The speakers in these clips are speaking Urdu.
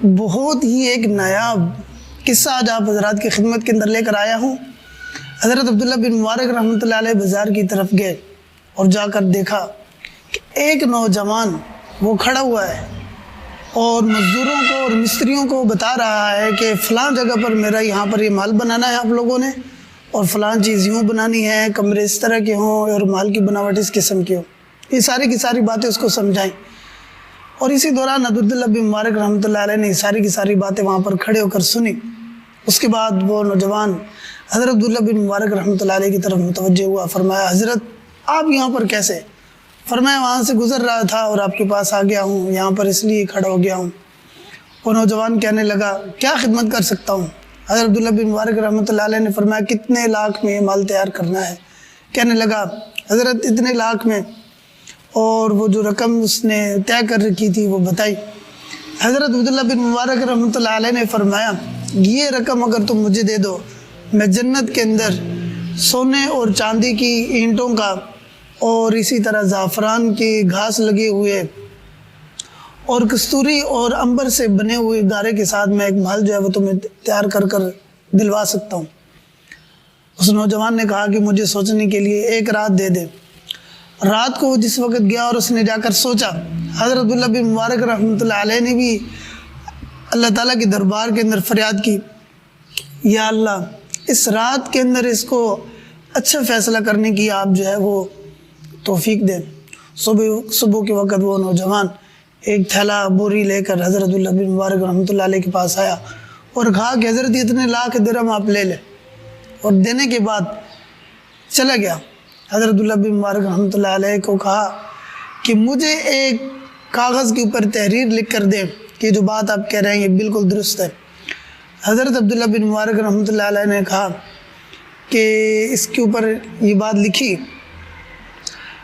بہت ہی ایک نایاب قصہ آج آپ حضرات کی خدمت کے اندر لے کر آیا ہوں۔ حضرت عبداللہ بن مبارک رحمۃ اللہ علیہ بازار کی طرف گئے اور جا کر دیکھا کہ ایک نوجوان وہ کھڑا ہوا ہے اور مزدوروں کو اور مستریوں کو بتا رہا ہے کہ فلاں جگہ پر میرا یہاں پر یہ مال بنانا ہے آپ لوگوں نے، اور فلاں چیز یوں بنانی ہے، کمرے اس طرح کے ہوں اور مال کی بناوٹ اس قسم کی ہو۔ یہ ساری کی ساری باتیں اس کو سمجھائیں، اور اسی دوران عبداللہ بن مبارک رحمۃ اللہ علیہ نے یہ ساری کی ساری باتیں وہاں پر کھڑے ہو کر سنی۔ اس کے بعد وہ نوجوان حضرت عبداللہ بن مبارک رحمۃ اللہ علیہ کی طرف متوجہ ہوا، فرمایا حضرت آپ یہاں پر کیسے؟ فرمایا وہاں سے گزر رہا تھا اور آپ کے پاس آ گیا ہوں، یہاں پر اس لیے کھڑا ہو گیا ہوں۔ وہ نوجوان کہنے لگا کیا خدمت کر سکتا ہوں؟ حضرت عبداللہ بن مبارک رحمۃ اللہ علیہ نے فرمایا کتنے لاکھ میں یہ مال تیار کرنا ہے؟ کہنے لگا حضرت اتنے لاکھ میں، اور وہ جو رقم اس نے طے کر رکھی تھی وہ بتائی۔ حضرت عبداللہ بن مبارک رحمۃ اللہ علیہ نے فرمایا یہ رقم اگر تم مجھے دے دو، میں جنت کے اندر سونے اور چاندی کی اینٹوں کا اور اسی طرح زعفران کی گھاس لگے ہوئے اور کستوری اور عنبر سے بنے ہوئے گارے کے ساتھ میں ایک محل جو ہے وہ تمہیں تیار کر کر دلوا سکتا ہوں۔ اس نوجوان نے کہا کہ مجھے سوچنے کے لیے ایک رات دے دے۔ رات کو جس وقت گیا اور اس نے جا کر سوچا، حضرت عبداللہ بن مبارک رحمۃ اللہ علیہ نے بھی اللہ تعالیٰ کے دربار کے اندر فریاد کی، یا اللہ اس رات کے اندر اس کو اچھا فیصلہ کرنے کی آپ جو ہے وہ توفیق دیں۔ صبح کے وقت وہ نوجوان ایک تھیلا بوری لے کر حضرت عبداللہ بن مبارک رحمۃ اللہ علیہ کے پاس آیا اور کہا کہ حضرت اتنے لاکھ درہم آپ لے لیں، اور دینے کے بعد چلا گیا۔ حضرت عبداللہ بن مبارک رحمۃ اللہ علیہ کو کہا کہ مجھے ایک کاغذ کے اوپر تحریر لکھ کر دیں کہ جو بات آپ کہہ رہے ہیں یہ بالکل درست ہے۔ حضرت عبداللہ بن مبارک رحمۃ اللہ علیہ نے کہا کہ اس کے اوپر یہ بات لکھی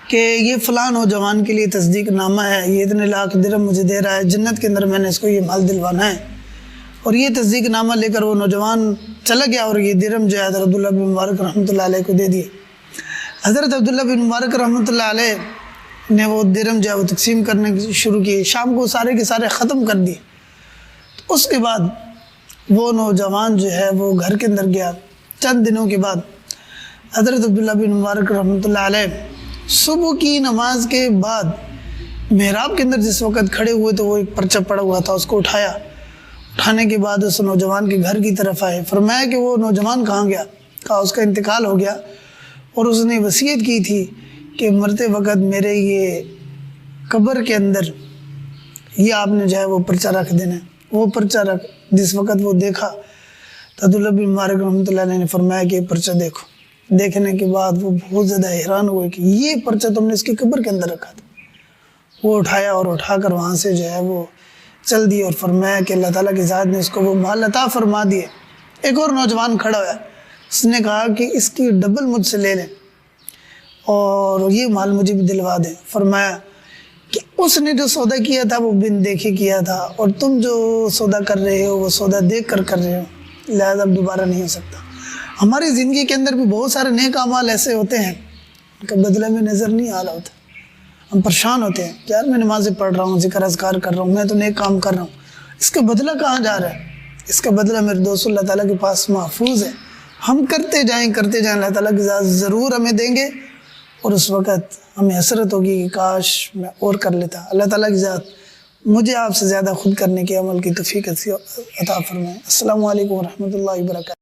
کہ یہ فلاں نوجوان کے لیے تصدیق نامہ ہے، یہ اتنے لاکھ درہم مجھے دے رہا ہے، جنت کے اندر میں نے اس کو یہ مال دلوانا ہے۔ اور یہ تصدیق نامہ لے کر وہ نوجوان چلا گیا اور یہ درہم جو ہے حضرت عبداللہ بن مبارک رحمۃ اللہ علیہ کو دے دیے۔ حضرت عبداللہ بن مبارک رحمۃ اللہ علیہ نے وہ درہم جو ہے وہ تقسیم کرنے شروع کیے، شام کو سارے کے سارے ختم کر دیے۔ اس کے بعد وہ نوجوان جو ہے وہ گھر کے اندر گیا۔ چند دنوں کے بعد حضرت عبداللہ بن مبارک رحمۃ اللہ علیہ صبح کی نماز کے بعد محراب کے اندر جس وقت کھڑے ہوئے تو وہ ایک پرچہ پڑا ہوا تھا، اس کو اٹھایا۔ اٹھانے کے بعد اس نوجوان کے گھر کی طرف آئے، فرمایا کہ وہ نوجوان کہاں گیا؟ کہا اس کا انتقال ہو گیا، اور اس نے وصیت کی تھی کہ مرتے وقت میرے یہ قبر کے اندر یہ آپ نے جو ہے وہ پرچہ رکھ دینا ہے۔ وہ پرچہ رکھ جس وقت وہ دیکھا تو عبداللہ بن مبارک رحمۃ اللہ علیہ نے فرمایا کہ یہ پرچہ دیکھو۔ دیکھنے کے بعد وہ بہت زیادہ حیران ہوئے کہ یہ پرچہ تم نے اس کی قبر کے اندر رکھا تھا۔ وہ اٹھایا اور اٹھا کر وہاں سے جو ہے وہ چل دی، اور فرمایا کہ اللہ تعالیٰ کی ذات نے اس کو وہ مال عطا فرما دیے۔ ایک اور نوجوان کھڑا ہوا، اس نے کہا کہ اس کی ڈبل مجھ سے لے لیں اور یہ مال مجھے بھی دلوا دیں۔ فرمایا کہ اس نے جو سودا کیا تھا وہ بن دیکھے کیا تھا، اور تم جو سودا کر رہے ہو وہ سودا دیکھ کر رہے ہو، لہذا اب دوبارہ نہیں ہو سکتا۔ ہماری زندگی کے اندر بھی بہت سارے نیک اعمال ایسے ہوتے ہیں ان کا بدلہ میں نظر نہیں آ رہا ہوتا۔ ہم پریشان ہوتے ہیں کہ یار میں نمازیں پڑھ رہا ہوں، ذکر اذکار کر رہا ہوں، میں تو نیک کام کر رہا ہوں، اس کا بدلہ کہاں جا رہا ہے؟ اس کا بدلہ میرے دوست اللہ تعالیٰ کے پاس محفوظ ہے۔ ہم کرتے جائیں اللہ تعالیٰ کی ذات ضرور ہمیں دیں گے، اور اس وقت ہمیں حسرت ہوگی کہ کاش میں اور کر لیتا۔ اللہ تعالیٰ کی ذات مجھے آپ سے زیادہ خود کرنے کے عمل کی توفیق عطا فرمائے۔ السلام علیکم ورحمۃ اللہ وبرکاتہ۔